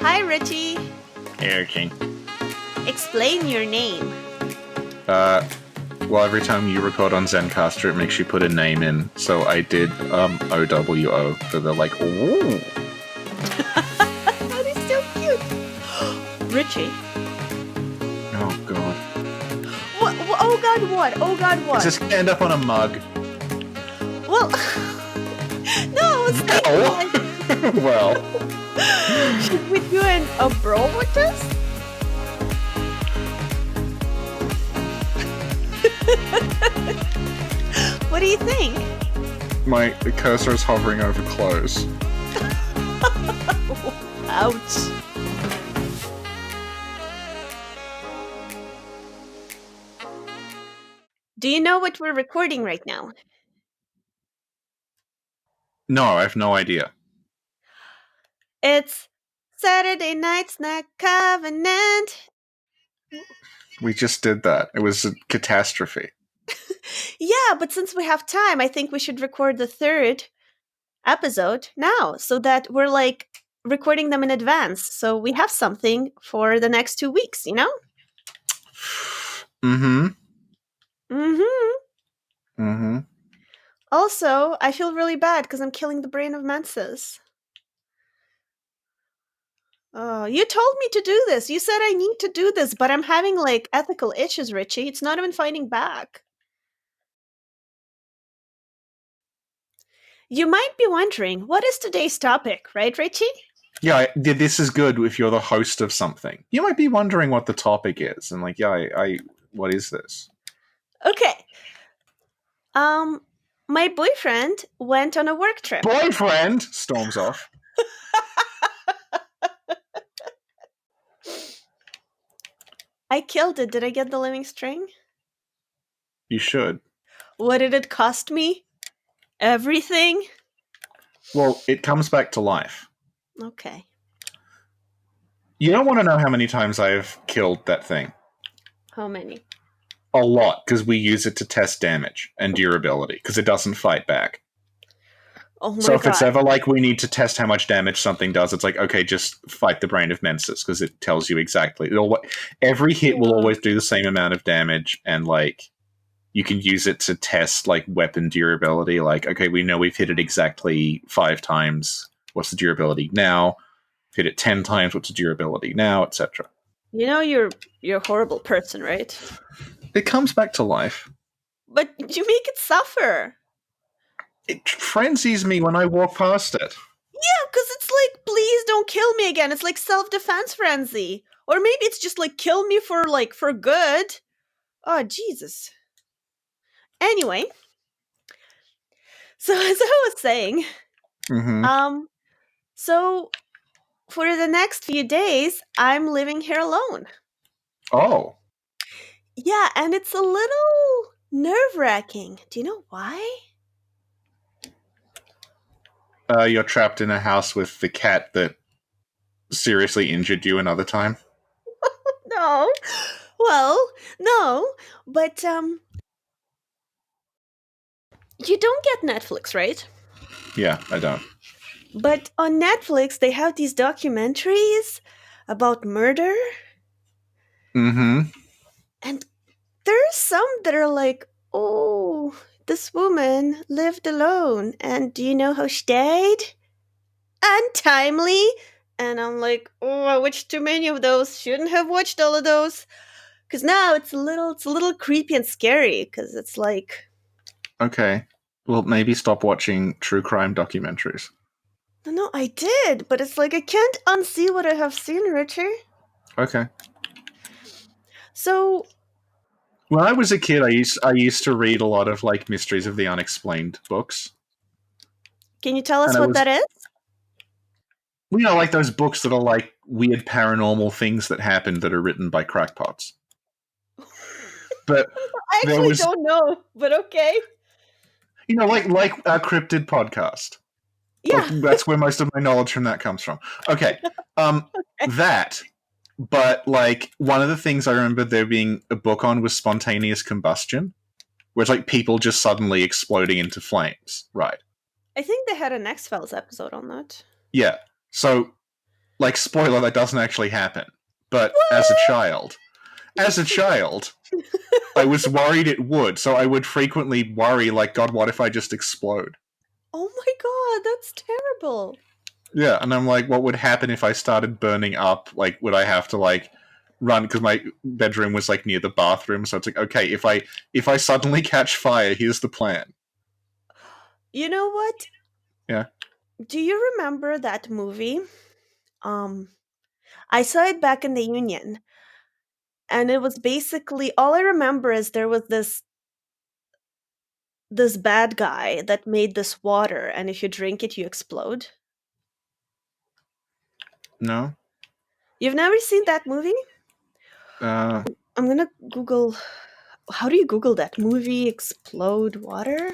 Hi, Richie. Okay. Explain your name. Well, every time you record on Zencaster, it makes you put a name in. So I did OWO. So they're like, ooh. That is so cute. Richie. Oh god. What? Oh god, what? Oh god, what? Just end up on a mug. Well, no, it's like, Well. should we do a brawl with this? What do you think? My cursor is hovering over clothes. Ouch. Do you know what we're recording right now? No, I have no idea. It's Saturday Night Snack Covenant. We just did that. It was a catastrophe. Yeah, but since we have time, I think we should record the third episode now so that we're like recording them in advance. So we have something for the next 2 weeks, you know? Mm-hmm. Mm-hmm. Mm-hmm. Also, I feel really bad because I'm killing the brain of Menses. Oh, you told me to do this. You said I need to do this, but I'm having like ethical issues, Richie. It's not even fighting back. You might be wondering, what is today's topic, right, Richie? Yeah, this is good if you're the host of something. You might be wondering what the topic is, and like, yeah, what is this? Okay. My boyfriend went on a work trip. Boyfriend storms off. I killed it. Did I get the living string? You should. What did it cost me? Everything? Well, it comes back to life. Okay. You don't want to know how many times I've killed that thing. How many? A lot, because we use it to test damage and durability, because it doesn't fight back. Oh my god. So if it's ever like we need to test how much damage something does, it's like, okay, just fight the Brain of Menses, because it tells you exactly. Every hit will always do the same amount of damage, and like you can use it to test like weapon durability. Like, okay, we know we've hit it exactly 5 times. What's the durability now? Hit it 10 times. What's the durability now, etc. You know you're a horrible person, right? It comes back to life. But you make it suffer. It frenzies me when I walk past it. Yeah, because it's like, please don't kill me again. It's like self-defense frenzy. Or maybe it's just like, kill me for good. Oh, Jesus. Anyway. So, as I was saying, so for the next few days, I'm living here alone. Oh. Yeah, and it's a little nerve-wracking. Do you know why? You're trapped in a house with the cat that seriously injured you another time? No. Well, no, but you don't get Netflix, right? Yeah, I don't. But on Netflix, they have these documentaries about murder. Mm-hmm. And there's some that are like, oh, this woman lived alone. And do you know how she died? Untimely. And I'm like, oh, I watched too many of those. Shouldn't have watched all of those. Because now it's a little creepy and scary. Because it's like... Okay. Well, maybe stop watching true crime documentaries. No, I did. But it's like, I can't unsee what I have seen, Richard. Okay. So... When I was a kid, I used to read a lot of like Mysteries of the Unexplained books. Can you tell us what that is? You know, like those books that are like weird paranormal things that happen that are written by crackpots. But I actually don't know, but okay. You know, like our Cryptid podcast. Yeah. Like, that's where most of my knowledge from that comes from. Okay. Okay. That... But, like, one of the things I remember there being a book on was spontaneous combustion, where it's like people just suddenly exploding into flames, right? I think they had an X-Files episode on that. Yeah. So, like, spoiler, that doesn't actually happen. But as a child, I was worried it would, so I would frequently worry, like, God, what if I just explode? Oh my god, that's terrible. Yeah, and I'm like, what would happen if I started burning up? Like, would I have to, like, run? Because my bedroom was, like, near the bathroom, so it's like, okay, if I suddenly catch fire, here's the plan. You know what? Yeah. Do you remember that movie? Um, I saw it back in the Union, and it was basically all I remember is there was this bad guy that made this water, and if you drink it, you explode. No? You've never seen that movie? Uh, I'm gonna Google. How do you Google that movie? Explode water?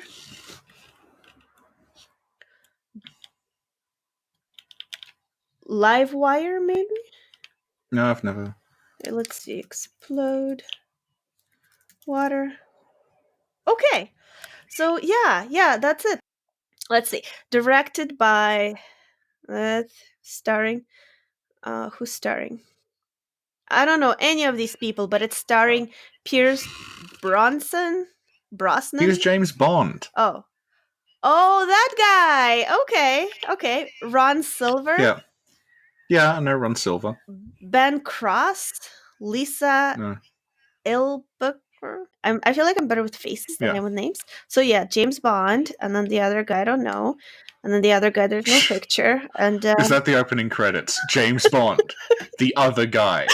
Live wire, maybe? no, I've never. Okay, let's see. Explode water. Okay. So yeah, that's it. Let's see. Directed by starring who's starring? I don't know any of these people, but it's starring Pierce Bronson. He was Brosnan? James Bond. Oh. Oh, that guy. Okay. Ron Silver, Yeah. Yeah, I know Ron Silver. Ben Cross, Lisa No. Ilbooker. I feel like I'm better with faces than I Yeah. am with names. So yeah, James Bond, and then the other guy I don't know, and then the other guy there's no picture, and Is that the opening credits? James Bond, the other guy.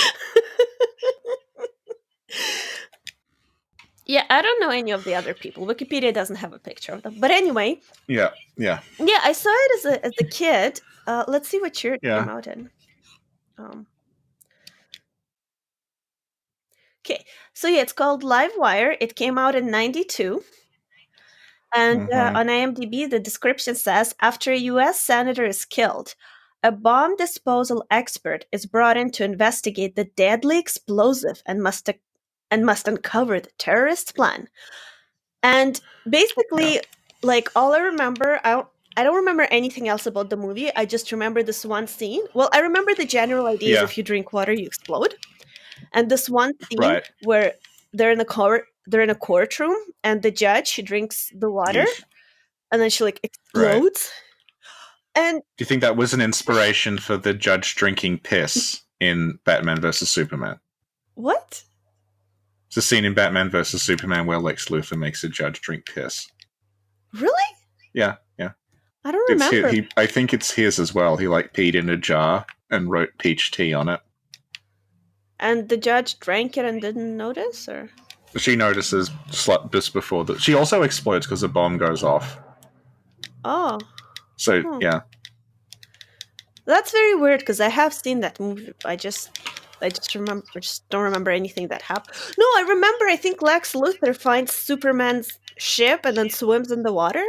yeah, I don't know any of the other people. Wikipedia doesn't have a picture of them, but anyway, Yeah. yeah, I saw it as a kid. Let's see what year it Yeah. came out in. Okay, so yeah, it's called Live Wire. It came out in '92. And Mhm. on IMDb, the description says after a US senator is killed, a bomb disposal expert is brought in to investigate the deadly explosive and must uncover the terrorist's plan. And basically, like all I remember, I don't remember anything else about the movie. I just remember this one scene. Well, I remember the general idea is Yeah. if you drink water, you explode. And this one scene Right. where they're in a courtroom, and the judge she drinks the water, Yeesh. and then she like Right. explodes. And Do you think that was an inspiration for the judge drinking piss in Batman vs Superman? what? It's a scene in Batman vs Superman where Lex Luthor makes a judge drink piss. Really? Yeah. I don't It's remember. I think it's his as well. He like peed in a jar and wrote peach tea on it. And the judge drank it and didn't notice, or She notices just before that. She also explodes because a bomb goes off. oh, So huh. yeah, That's very weird because I have seen that movie. I just don't remember anything that happened. No, I remember. I think Lex Luthor finds Superman's ship and then swims in the water.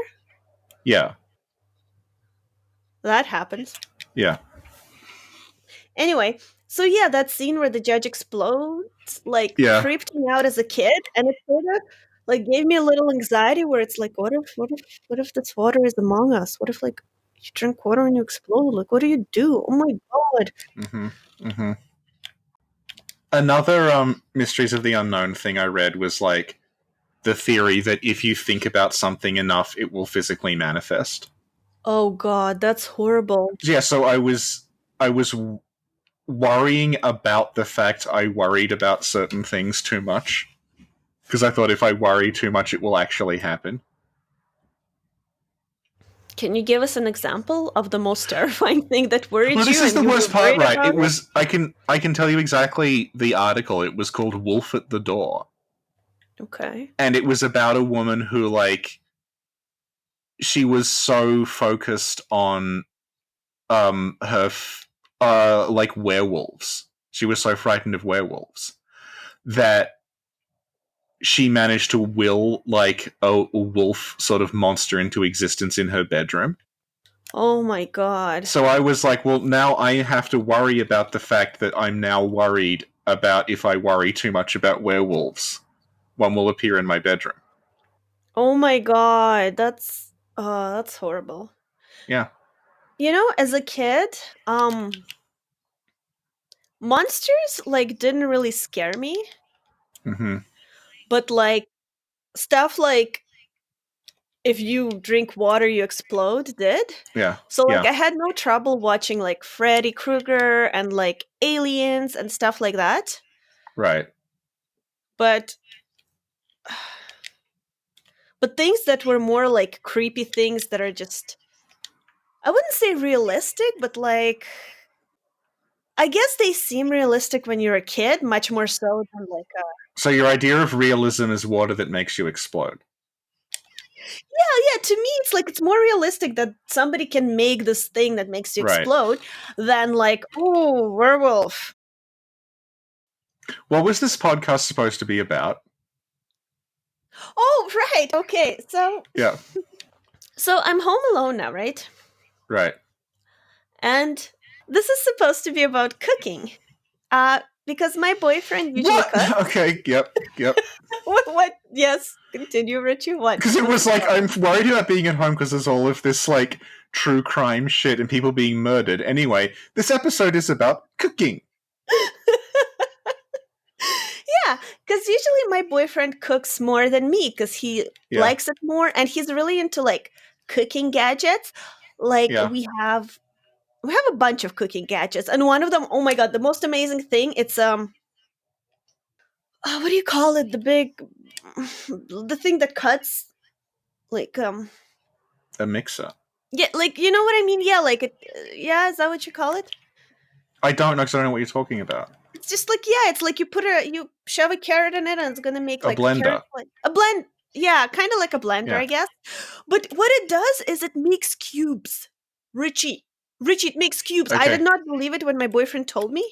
yeah, That happens. yeah. Anyway, so yeah, that scene where the judge explodes, like, Yeah. creeped me out as a kid, and it sort of like gave me a little anxiety where it's like, what if this water is among us? What if like you drink water and you explode? Like, what do you do? Oh my god! Mm-hmm. Another Mysteries of the Unknown thing I read was like the theory that if you think about something enough, it will physically manifest. Oh god, that's horrible. Yeah, so I was worrying about the fact I worried about certain things too much because I thought if I worry too much, it will actually happen. Can you give us an example of the most terrifying thing that worried Well, this you is and the you worst were part, worried right? about It was I can tell you exactly the article. It was called Wolf at the Door. Okay. And it was about a woman who like she was so focused on her like werewolves. She was so frightened of werewolves that she managed to will like a wolf sort of monster into existence in her bedroom. Oh my god. So I was like, well, now I have to worry about the fact that I'm now worried about if I worry too much about werewolves, one will appear in my bedroom. Oh my god. That's horrible. Yeah. You know, as a kid, monsters like didn't really scare me, Hmm. but like stuff like if you drink water you explode did. Yeah. So like Yeah. I had no trouble watching like Freddy Krueger and like Aliens and stuff like that. Right. But things that were more like creepy things that are just, I wouldn't say realistic, but like I guess they seem realistic when you're a kid, much more so than like So your idea of realism is water that makes you explode. yeah, to me it's like it's more realistic that somebody can make this thing that makes you Right. explode than like, oh, werewolf. What was this podcast supposed to be about? Oh, right. Okay. Yeah. So I'm home alone now, right? Right. And this is supposed to be about cooking. Because my boyfriend usually What? cooks. Okay. Yep. Yep. What? Yes, continue, Richie. What? Because it was like I'm worried about being at home because there's all of this like true crime shit and people being murdered. Anyway, this episode is about cooking. Yeah, because usually my boyfriend cooks more than me because he Yeah. likes it more, and he's really into like cooking gadgets. Like Yeah. we have a bunch of cooking gadgets, and one of them, oh my god, the most amazing thing, it's what do you call it? The big, the thing that cuts, like A mixer. yeah, like you know what I mean? Yeah, like it. Yeah, is that what you call it? I don't know because I don't know what you're talking about. It's just like, yeah, it's like you shove a carrot in it and it's gonna make A like a carrot, blender. like a blend. Yeah, kind of like a blender, Yeah. I guess. But what it does is it makes cubes. Richie, Richie, it makes cubes. I did Okay. not believe it when my boyfriend told me.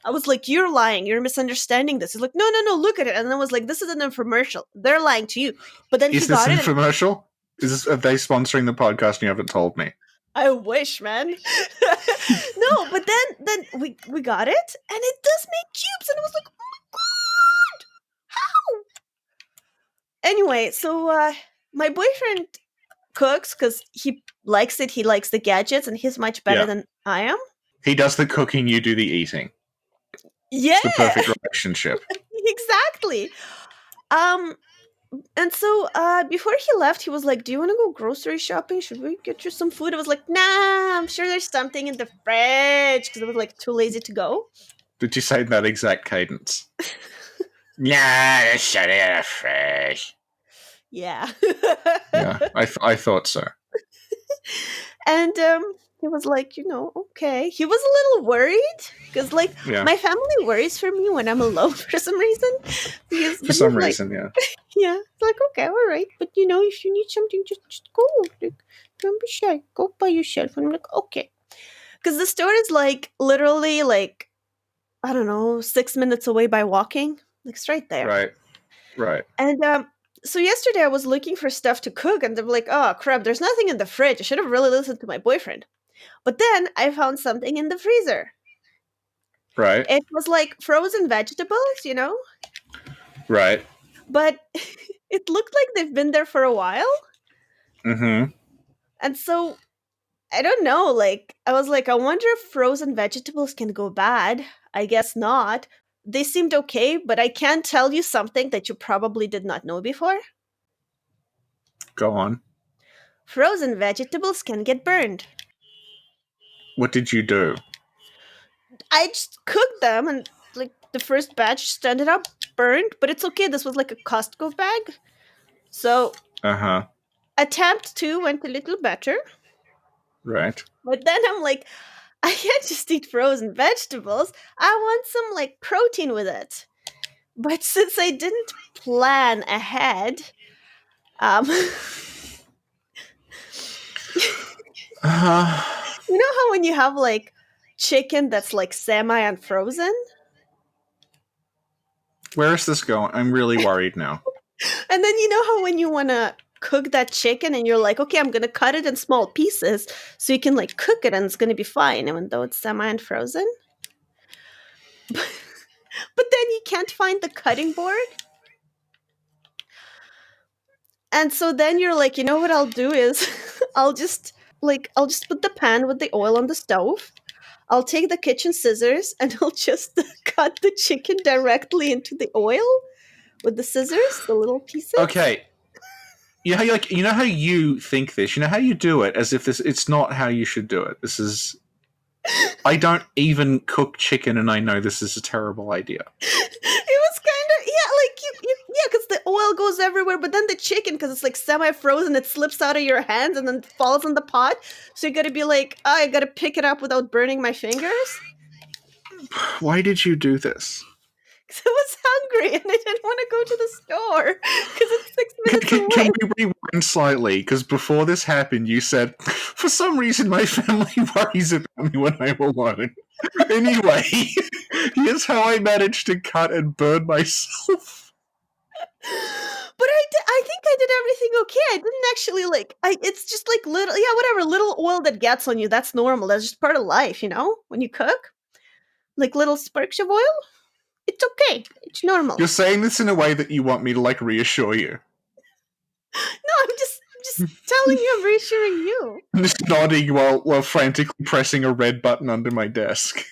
I was like, "You're lying. You're misunderstanding this." He's like, "No, no, no. Look at it." And I was like, "This is an infomercial. They're lying to you." But then he Is this got an it. And infomercial? Are they sponsoring the podcast and you haven't told me? I wish, man. No, but then we got it, and it does make cubes, and I was like, "Oh my god, how?" Anyway, so my boyfriend cooks because he likes it. He likes the gadgets, and he's much better Yeah. than I am. He does the cooking, you do the eating. Yeah, It's the perfect relationship. exactly. Um, and so before he left, he was like, "Do you want to go grocery shopping? Should we get you some food?" I was like, "Nah, I'm sure there's something in the fridge," because I was like too lazy to go. Did you say that exact cadence? Nah, there's something in the fridge. Yeah. Yeah, I thought so. And he was like, okay. He was a little worried because, like, Yeah. my family worries for me when I'm alone for some reason. For some reason, yeah. Yeah, it's like, okay, all right, but if you need something, just go. Like, don't be shy. Go by yourself. And I'm like, okay, because the store is like literally like, I don't know, 6 minutes away by walking. Like, it's right there. Right. Right. And so yesterday I was looking for stuff to cook, and they were like, "Oh crap, there's nothing in the fridge." I should have really listened to my boyfriend. But then I found something in the freezer. Right. It was like frozen vegetables, Right. but it looked like they've been there for a while. Mm-hmm. And so I don't know. Like, I was like, I wonder if frozen vegetables can go bad. I guess not. They seemed okay, but I can tell you something that you probably did not know before. Go on. Frozen vegetables can get burned. What did you do? I just cooked them, and like the first batch just ended up burned, but it's okay. This was like a Costco bag. So Uh-huh. attempt 2 went a little better. Right. But then I'm like, I can't just eat frozen vegetables. I want some like protein with it. But since I didn't plan ahead, um, Uh, you know how when you have like chicken that's like semi unfrozen, where is this going? I'm really worried now. and then you know how when you want to cook that chicken and you're like, okay, I'm gonna cut it in small pieces so you can like cook it and it's gonna be fine, even though it's semi unfrozen. But then you can't find the cutting board. And so then you're like, you know what I'll do is I'll just put the pan with the oil on the stove. I'll take the kitchen scissors and I'll just cut the chicken directly into the oil with the scissors, the little pieces. Okay. You know how you know how you think this. You know how you do it as if it's not how you should do it. This is. I don't even cook chicken, and I know this is a terrible idea. It was kind of yeah, because the oil goes everywhere, but then the chicken, because it's like semi-frozen, it slips out of your hands and then falls in the pot. So you got to be like, oh, I got to pick it up without burning my fingers. Why did you do this? Because I was hungry and I didn't want to go to the store because it's 6 minutes away. Can we rewind slightly? Because before this happened, you said, for some reason, my family worries about me when I'm alone. Anyway, here's how I managed to cut and burn myself. But I think I did everything okay. I didn't actually it's just like little oil that gets on you. That's normal. That's just part of life, when you cook. Like little sparks of oil. It's okay. It's normal. You're saying this in a way that you want me to reassure you. No, I'm just telling you, I'm reassuring you. I'm just nodding while frantically pressing a red button under my desk.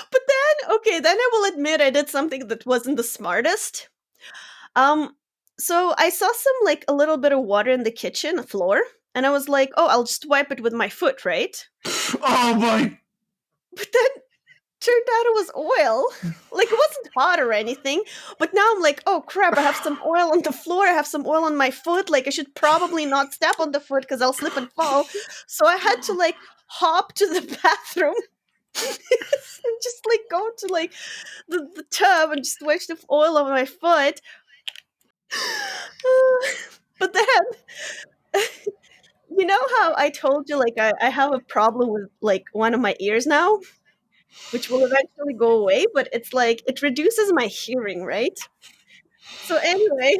But then I will admit I did something that wasn't the smartest. So I saw some a little bit of water in the kitchen floor, and I was like, oh, I'll just wipe it with my foot, right? Oh my! But then turned out it was oil. It wasn't hot or anything. But now I'm like, oh crap, I have some oil on the floor. I have some oil on my foot. I should probably not step on the foot because I'll slip and fall. So I had to hop to the bathroom and just go to the tub and just wash the oil on my foot. But then you know how I told you I have a problem with one of my ears now, which will eventually go away, but it's it reduces my hearing, right? So anyway,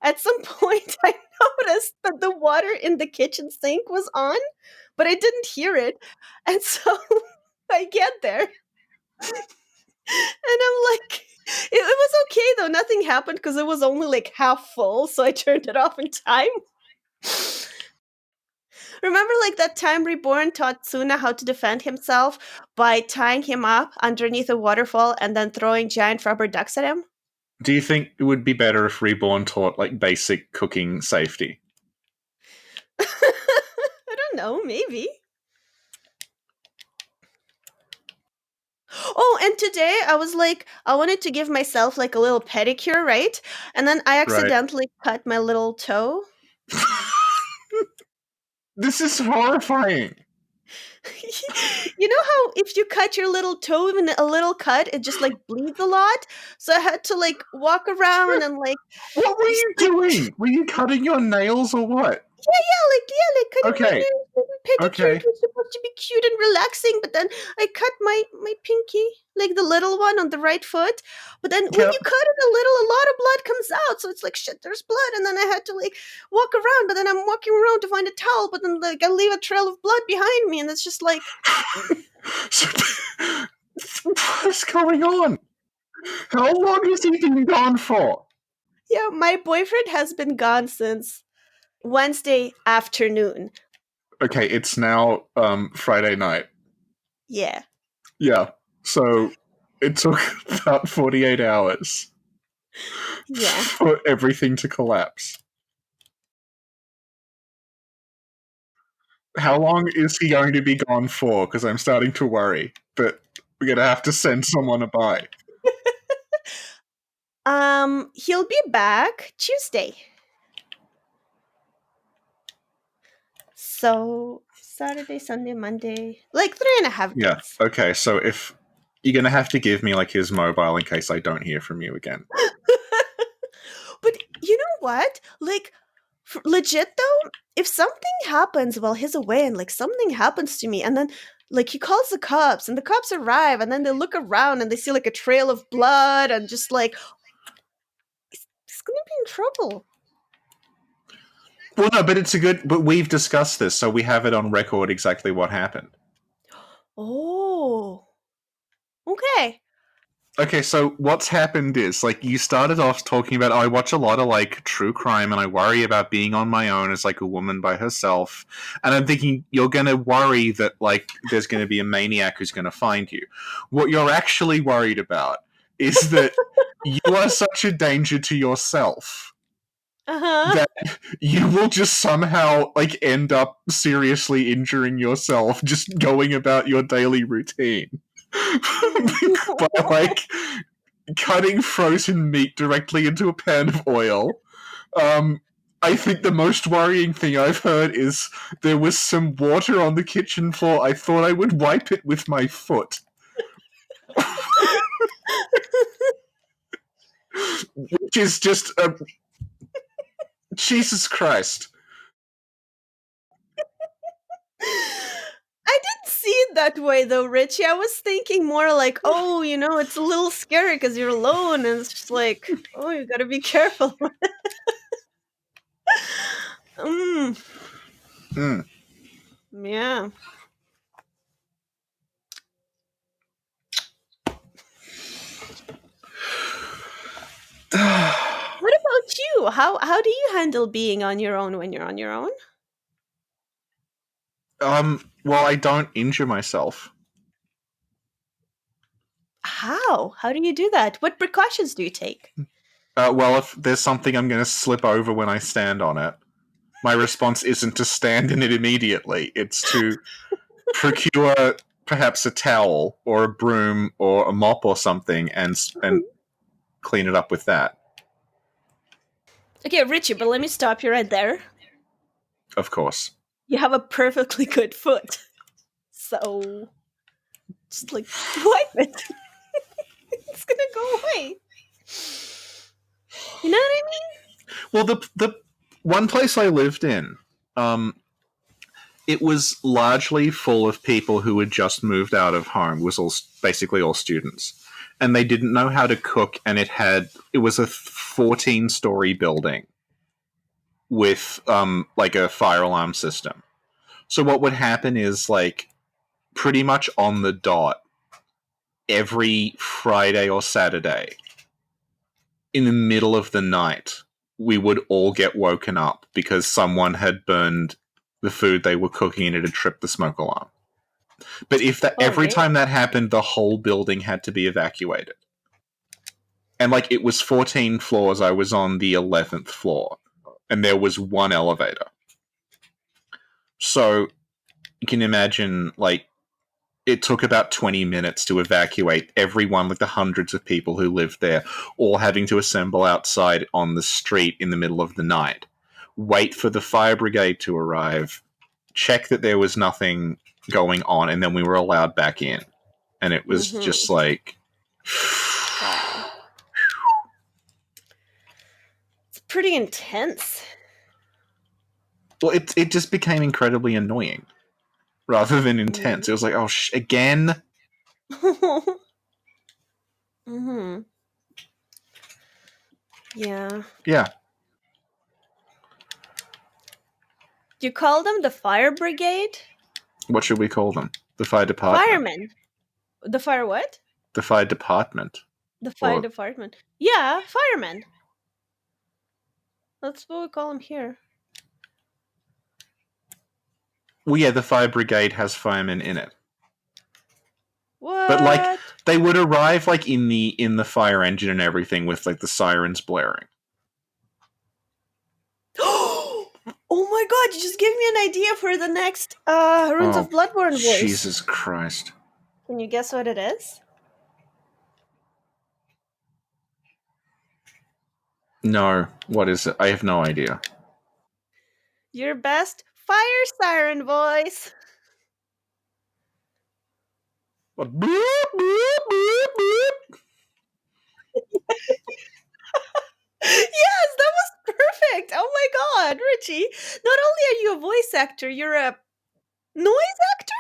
at some point I noticed that the water in the kitchen sink was on, but I didn't hear it. And so I get there and I'm it was okay though. Nothing happened because it was only half full, so I turned it off in time. Remember that time Reborn taught Tsuna how to defend himself by tying him up underneath a waterfall and then throwing giant rubber ducks at him? Do you think it would be better if Reborn taught basic cooking safety? I don't know, maybe. Oh, and today I was I wanted to give myself a little pedicure, right? And then I accidentally cut my little toe. This is horrifying. You know how if you cut your little toe, even a little cut, it just bleeds a lot? So I had to walk around and What were you doing? Were you cutting your nails or what? Yeah, cutting my Okay. nails. Pedicure was supposed to be cute and relaxing, but then I cut my pinky, the little one on the right foot. But then when you cut it a lot of blood comes out. So it's shit, there's blood. And then I had to walk around, but then I'm walking around to find a towel, but then I leave a trail of blood behind me, and it's just what's going on? How long has he been gone for? Yeah, my boyfriend has been gone since Wednesday afternoon. Okay, it's now Friday night. Yeah. Yeah. So it took about 48 hours. Yeah. For everything to collapse. How long is he going to be gone for? Because I'm starting to worry that we're going to have to send someone by. He'll be back Tuesday. So Saturday, Sunday, Monday, 3.5 days. Yeah. Okay. So if you're gonna have to give me his mobile in case I don't hear from you again. But you know what? Legit though, if something happens while he's away and something happens to me, and then he calls the cops and the cops arrive and then they look around and they see a trail of blood and just he's gonna be in trouble. Well, no, but but we've discussed this, so we have it on record exactly what happened. Oh. Okay. Okay, so what's happened is, like, you started off talking about, oh, I watch a lot of, like, true crime and I worry about being on my own as, like, a woman by herself. And I'm thinking you're going to worry that, like, there's going to be a maniac who's going to find you. What you're actually worried about is that you are such a danger to yourself Uh-huh. that you will just somehow, like, end up seriously injuring yourself just going about your daily routine. By, like, cutting frozen meat directly into a pan of oil. I think the most worrying thing I've heard is there was some water on the kitchen floor. I thought I would wipe it with my foot. Which is just Jesus Christ. I didn't see it that way though, Richie. I was thinking more like, oh, it's a little scary because you're alone, and it's just like, oh, you gotta be careful. mm, Mm. yeah. What about you? How do you handle being on your own when you're on your own? Well, I don't injure myself. How do you do that? What precautions do you take? Well, if there's something I'm going to slip over when I stand on it, my response isn't to stand in it immediately. It's to procure perhaps a towel or a broom or a mop or something and clean it up with that. Okay, Richie, but let me stop you right there. Of course. You have a perfectly good foot. So just like wipe it. It's gonna go away. You know what I mean? Well, the one place I lived in, it was largely full of people who had just moved out of home. It was basically all students, and they didn't know how to cook. And it was a 14-story building with like a fire alarm system. So what would happen is, like, pretty much on the dot, every Friday or Saturday, in the middle of the night, we would all get woken up because someone had burned the food they were cooking and it had tripped the smoke alarm. But Oh, every really? time that happened, the whole building had to be evacuated. And, like, it was 14 floors. I was on the 11th floor, and there was one elevator. So you can imagine, like, it took about 20 minutes to evacuate everyone, like the hundreds of people who lived there, all having to assemble outside on the street in the middle of the night, wait for the fire brigade to arrive, check that there was nothing going on, and then we were allowed back in. And it was just like... Wow. It's pretty intense. Well, it just became incredibly annoying rather than intense. It was like, oh, again? mm-hmm. Yeah. Yeah. You call them the fire brigade? What should we call them? The fire department. Firemen. The fire what? The fire department. The fire department. Yeah, firemen. That's what we call them here. Well, yeah, the fire brigade has firemen in it. What? But, like, they would arrive, like, in the fire engine and everything with, like, the sirens blaring. Oh my god, you just gave me an idea for the next Runes of Bloodborne voice. Jesus Christ. Can you guess what it is? No. What is it? I have no idea. Your best fire siren voice. What? Boop, boop, boop, boop. Yes, that was perfect. Oh my god, Richie. Not only are you a voice actor, you're a noise actor?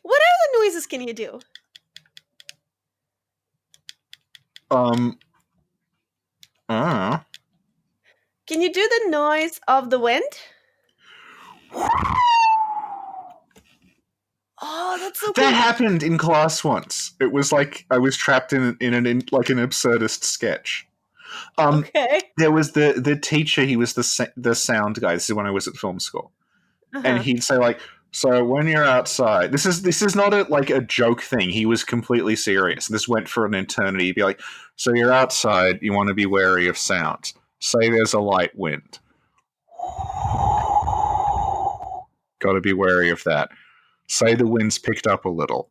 What other noises can you do? Can you do the noise of the wind? Oh, that's so That cool. happened in class once. It was like I was trapped in an absurdist sketch. Okay. There was the teacher. He was the sound guy. This is when I was at film school, and Uh-huh. he'd say like, "So when you're outside, this is not a joke thing. He was completely serious. This went for an eternity. He'd be like, so you're outside. You want to be wary of sounds. Say there's a light wind. Got to be wary of that. Say the wind's picked up a little.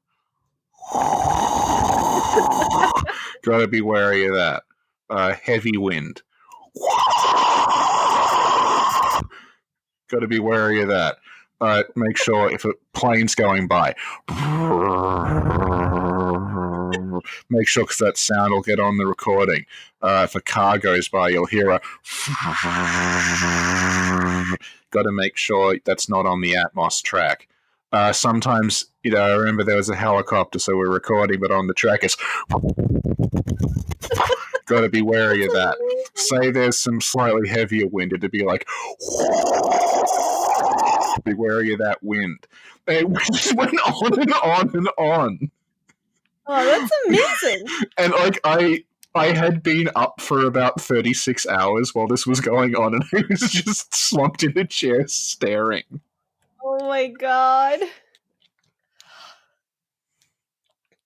Got to be wary of that. Heavy wind. Got to be wary of that. Make sure if a plane's going by, make sure because that sound will get on the recording. If a car goes by, you'll hear a. Got to make sure that's not on the Atmos track. Sometimes, I remember there was a helicopter, so we're recording, but on the track it's. Got to be wary of that. Say there's some slightly heavier wind, it'd be like. Be wary of that wind. It just went on and on and on. Oh, that's amazing. And like I had been up for about 36 hours while this was going on, and I was just slumped in a chair staring. Oh my god.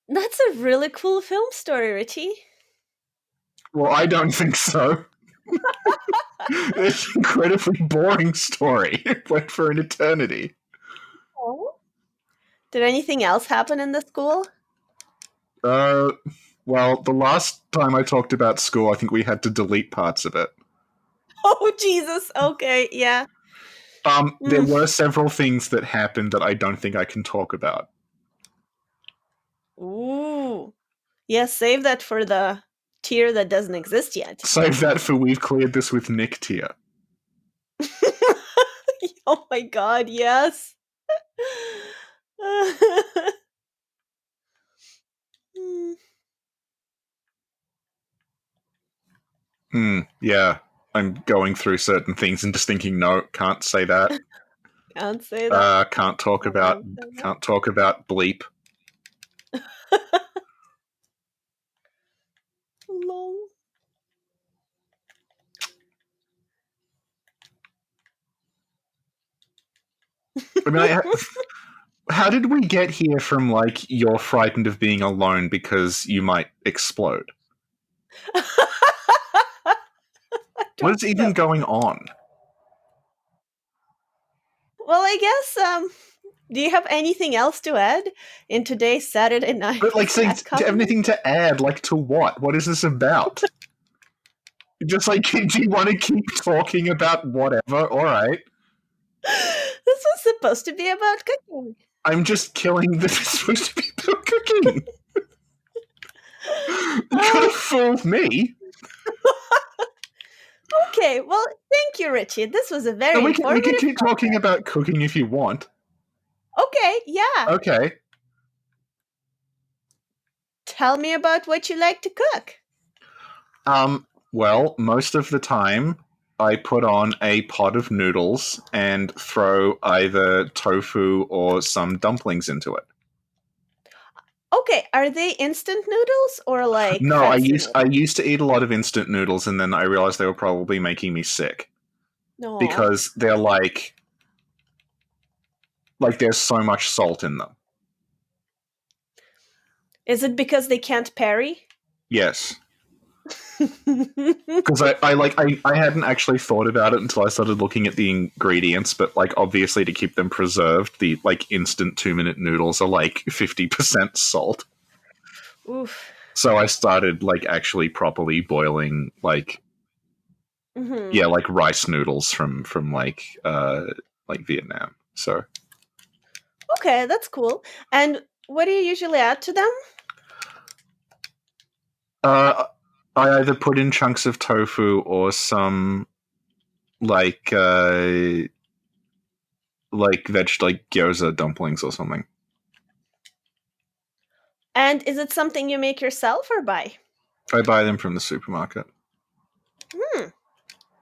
That's a really cool film story, Richie. Well, I don't think so. It's an incredibly boring story. It went for an eternity. Oh. Did anything else happen in the school? Well, the last time I talked about school, I think we had to delete parts of it. Oh, Jesus. Okay, yeah. There were several things that happened that I don't think I can talk about. Ooh. Yeah, save that for the tier that doesn't exist yet. Save that for we've cleared this with Nick tier. Oh my god, yes. Yeah, I'm going through certain things and just thinking, no, can't say that. Can't say that. Can't talk about bleep. Lol. I mean, how did we get here from like you're frightened of being alone because you might explode? What is even going on? Well, I guess, do you have anything else to add in today's Saturday night? But like saying anything to add, like to what? What is this about? Just like, do you want to keep talking about whatever? All right. This was supposed to be about cooking. I'm just killing this. It's supposed to be about cooking. You could have fooled me. Okay, well, thank you, Richie. This was a very we can keep program. talking about cooking if you want. Okay, yeah. Okay. Tell me about what you like to cook. Well, most of the time, I put on a pot of noodles and throw either tofu or some dumplings into it. Okay, are they instant noodles or like No, I used to eat a lot of instant noodles, and then I realized they were probably making me sick. No. Because they're like there's so much salt in them. Is it because they can't parry? Yes. Because I hadn't actually thought about it until I started looking at the ingredients, but like obviously to keep them preserved, the like instant 2-minute noodles are like 50% salt. Oof. So I started like actually properly boiling like like rice noodles from like Vietnam. So okay, that's cool. And what do you usually add to them? I either put in chunks of tofu or some like gyoza dumplings or something. And is it something you make yourself or buy? I buy them from the supermarket.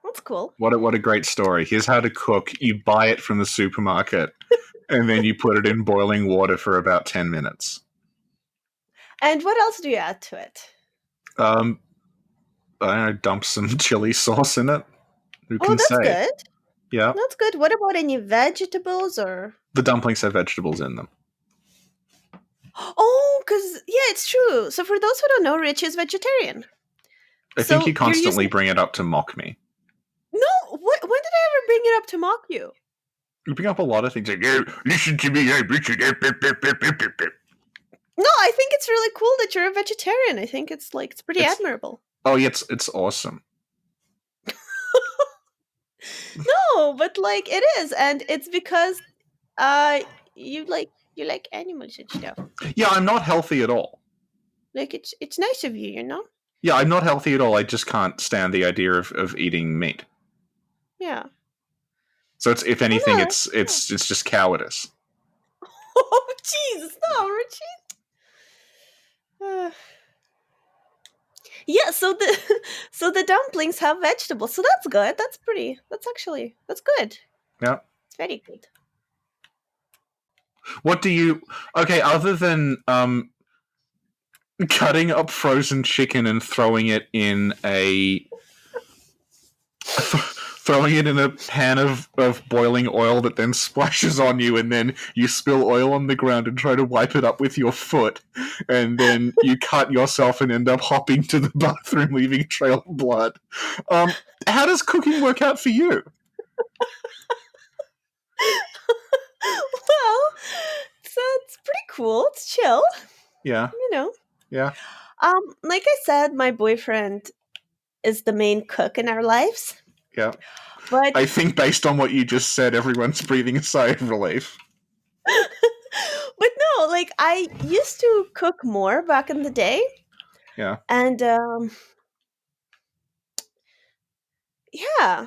That's cool. What a great story. Here's how to cook. You buy it from the supermarket and then you put it in boiling water for about 10 minutes. And what else do you add to it? I don't know, dump some chili sauce in it. Who Oh, can that's say? good. Yeah. That's good. What about any vegetables or? The dumplings have vegetables in them. Oh, because yeah, it's true. So for those who don't know, Rich is vegetarian. I think you So you're constantly using bring it up to mock me. no. When did I ever bring it up to mock you? You bring up a lot of things like, "Oh, listen to me, I'm Richard." No, I think it's really cool that you're a vegetarian. I think it's pretty admirable. Oh, yeah, it's awesome. No, but it is, and it's because you like animals and stuff. Yeah, I'm not healthy at all. It's nice of you, you know? Yeah, I'm not healthy at all. I just can't stand the idea of eating meat. Yeah. So it's, if anything, no, it's just cowardice. Oh, Jesus, no, Richie. Yeah, so the dumplings have vegetables, so that's good. That's good. Yeah. It's very good. What do you? Okay, other than cutting up frozen chicken and throwing it in a pan of boiling oil that then splashes on you, and then you spill oil on the ground and try to wipe it up with your foot, and then you cut yourself and end up hopping to the bathroom, leaving a trail of blood. How does cooking work out for you? Well, it's pretty cool. It's chill. Yeah. You know. Yeah. Like I said, my boyfriend is the main cook in our lives. Yeah. But I think based on what you just said, everyone's breathing a sigh of relief. but no, I used to cook more back in the day. Yeah. And yeah.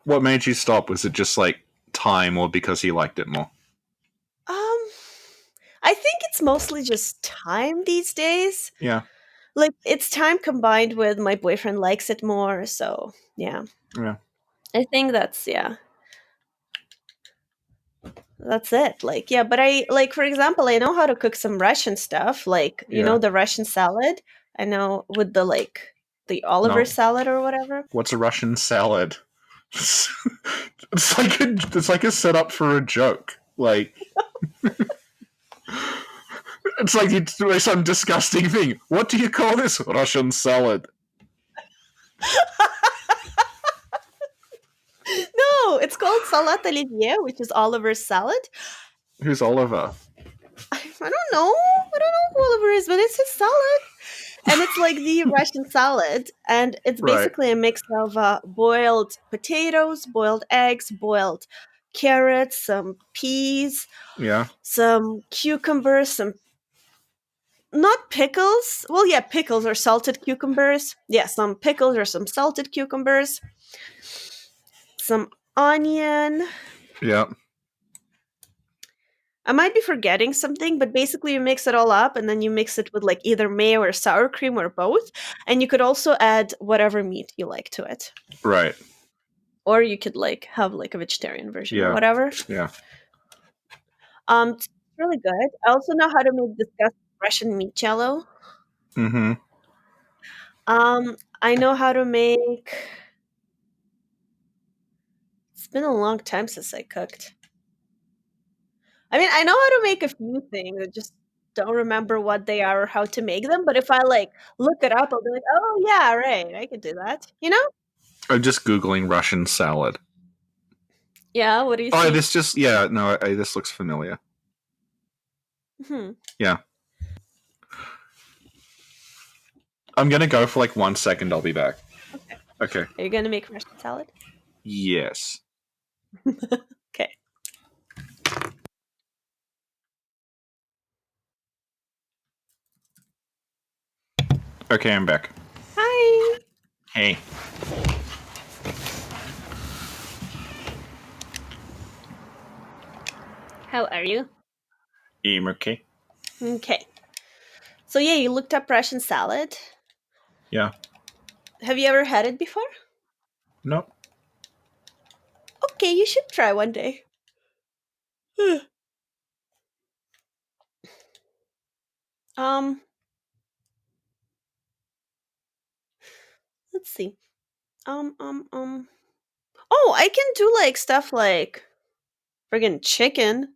What made you stop? Was it just time, or because he liked it more? I think it's mostly just time these days. Yeah. It's time combined with my boyfriend likes it more, so yeah. Yeah. I think that's that's it. But I for example, I know how to cook some Russian stuff, you know the Russian salad. I know with the Oliver No. salad or whatever. What's a Russian salad? It's like a setup for a joke. It's like it's some disgusting thing. What do you call this? Russian salad. No, it's called salad Olivier, which is Oliver's salad. Who's Oliver? I don't know. I don't know who Oliver is, but it's his salad. And it's like the Russian salad. And it's basically a mix of boiled potatoes, boiled eggs, boiled carrots, some peas, some cucumbers, some not pickles. Well, yeah, pickles or salted cucumbers. Yeah, some pickles or some salted cucumbers. Some onion. Yeah. I might be forgetting something, but basically you mix it all up and then you mix it with either mayo or sour cream or both. And you could also add whatever meat you like to it. Right. Or you could have a vegetarian version or Yeah. whatever. Yeah. It's really good. I also know how to make disgusting Russian meat jello. Mm-hmm. I know how to make. It's been a long time since I cooked. I mean, I know how to make a few things. I just don't remember what they are or how to make them. But if I look it up, I'll be like, oh yeah, right, I could do that. You know? I'm just Googling Russian salad. Yeah, what do you think? Oh, this this looks familiar. Yeah. I'm gonna go for 1 second. I'll be back. Okay. Are you gonna make Russian salad? Yes. Okay. Okay, I'm back. Hi. Hey. How are you? I'm okay. Okay. So yeah, you looked up Russian salad. Yeah. Have you ever had it before? Nope. Okay, you should try one day. um, let's see. Oh, I can do like stuff like friggin' chicken,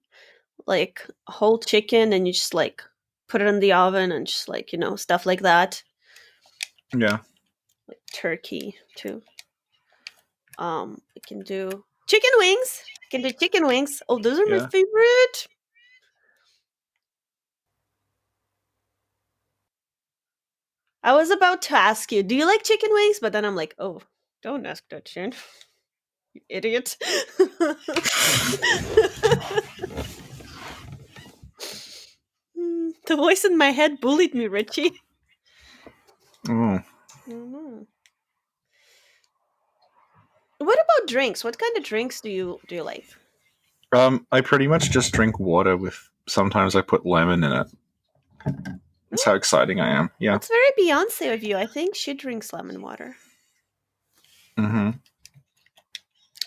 like a whole chicken, and you just like put it in the oven and just like stuff like that. Yeah. Like turkey too. I can do chicken wings. I can do chicken wings. Oh, those are my Yeah. favorite. I was about to ask you, do you like chicken wings? But then I'm like, oh, don't ask that, Shane. You idiot. The voice in my head bullied me, Richie. Oh. I don't know. What about drinks? What kind of drinks do you like? I pretty much just drink water with. Sometimes I put lemon in it. That's how exciting I am. Yeah. That's very Beyonce of you. I think she drinks lemon water. Mm-hmm.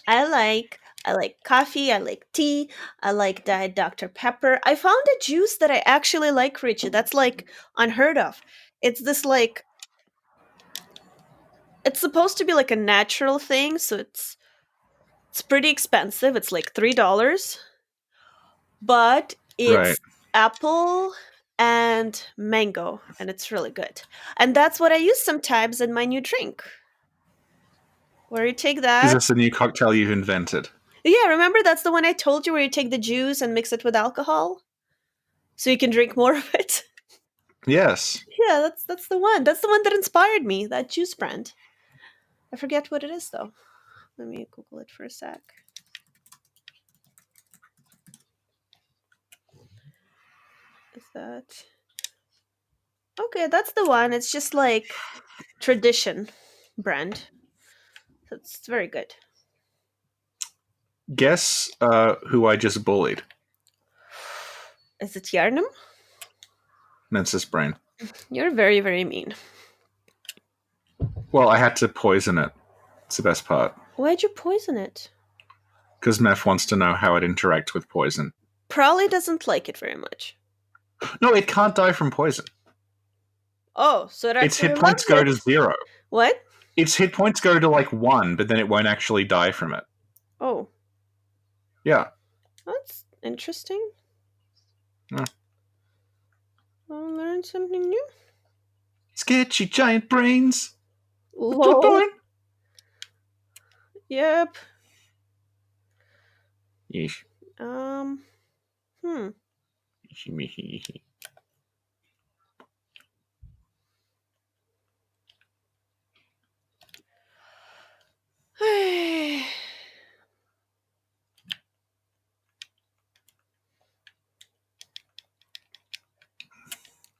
I like coffee, I like tea, I like Diet Dr. Pepper. I found a juice that I actually like, Richie. That's like unheard of. It's this like it's supposed to be like a natural thing, so it's pretty expensive. It's like $3, but Right. it's apple and mango, and it's really good. And that's what I use sometimes in my new drink. Where you take Is that. this a new cocktail you've invented? Yeah, remember that's the one I told you where you take the juice and mix it with alcohol so you can drink more of it. Yes. Yeah, that's the one. That's the one that inspired me, that juice brand. I forget what it is though. Let me Google it for a sec. Is that okay? That's the one. It's just like tradition brand. So it's very good. Guess who I just bullied? Is it Yarnum? Mensis brain. You're very, very mean. Well, I had to poison it. It's the best part. Why'd you poison it? Because Meth wants to know how it interacts with poison. Probably doesn't like it very much. No, it can't die from poison. Oh, so it Its actually hit points loves go it. to 0. What? Its hit points go to like 1, but then it won't actually die from it. Oh, Yeah. that's interesting. Yeah. I'll learn something new. Sketchy giant brains. Lol. Yep. Yeesh. Hmm.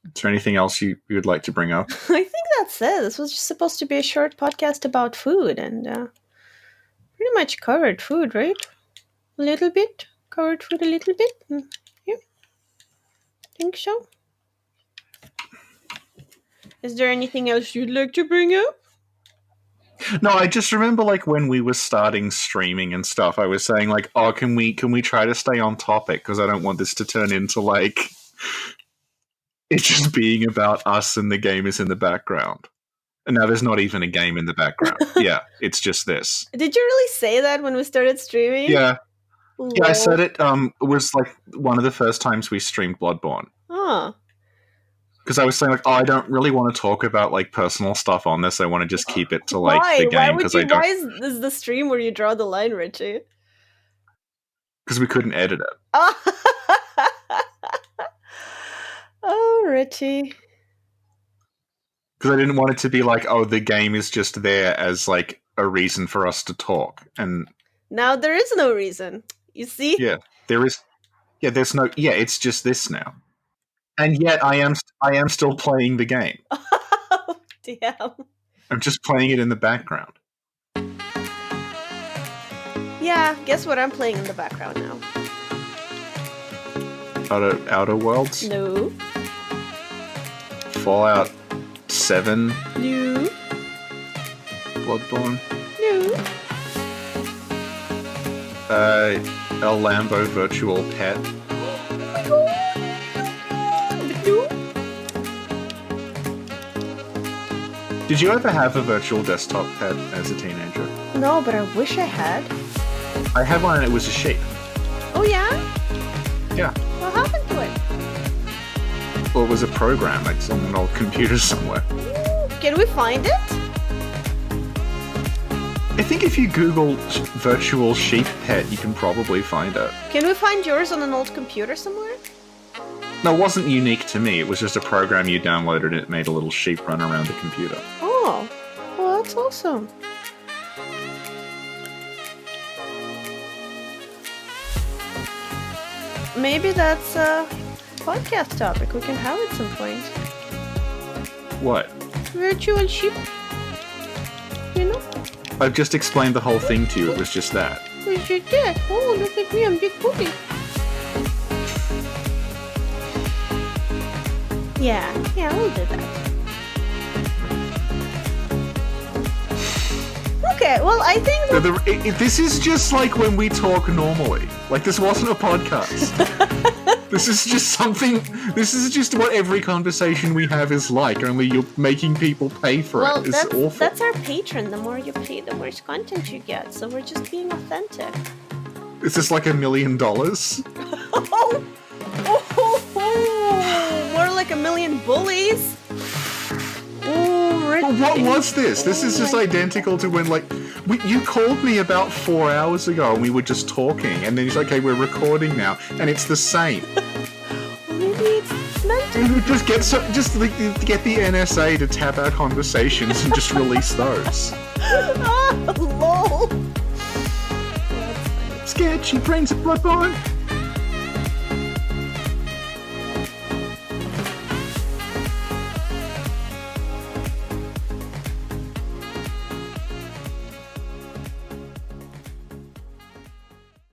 Is there anything else you would like to bring up? I think that's it. This was just supposed to be a short podcast about food, and pretty much covered food, right? A little bit. Covered food a little bit. Yeah. Think so. Is there anything else you'd like to bring up? No, I just remember like when we were starting streaming and stuff, I was saying like, oh, can we try to stay on topic because I don't want this to turn into like it's just being about us and the game is in the background. And now there's not even a game in the background. Yeah, it's just this. Did you really say that when we started streaming? Yeah. Lol. Yeah, I said it. It was like one of the first times we streamed Bloodborne. Oh. Because I was saying like, oh, I don't really want to talk about like personal stuff on this. I want to just keep it to like the game because I don't. Why is this the stream where you draw the line, Richie? Because we couldn't edit it. Oh, Richie. Because I didn't want it to be like, oh, the game is just there as like a reason for us to talk. And now there is no reason. You see? yeah, there is. Yeah, there's no. Yeah, it's just this now. And yet, I am still playing the game. Oh, damn. I'm just playing it in the background. Yeah, guess what I'm playing in the background now? Outer Worlds? No. Fallout 7? No. Bloodborne? No. El Lambo virtual pet. Did you ever have a virtual desktop pet as a teenager? No, but I wish I had. I had one and it was a sheep. Oh yeah? Yeah. What happened to it? Well, it was a program, like on an old computer somewhere. Can we find it? I think if you Google virtual sheep pet, you can probably find it. Can we find yours on an old computer somewhere? No, it wasn't unique to me. It was just a program you downloaded and it made a little sheep run around the computer. Oh, well, that's awesome. Maybe that's a podcast topic we can have at some point. What? Virtual sheep. You know? I've just explained the whole thing to you. It was just that. Where's your dad? Oh, look at me, I'm big booty. Yeah, we'll do that. Okay, well, I think that... This is just like when we talk normally. Like, this wasn't a podcast. This is just something... This is just what every conversation we have is like, only you're making people pay for it. It's awful. That's our patron. The more you pay, the worse content you get. So we're just being authentic. Is this like $1 million? More like 1 million bullies. Well, what was this? This is just identical to when, like, you called me about 4 hours ago and we were just talking, and then it's like, okay, we're recording now, and it's the same. Maybe it's meant to. Just get the NSA to tap our conversations and just release those. Oh, lol. Scared she brings a blood bond.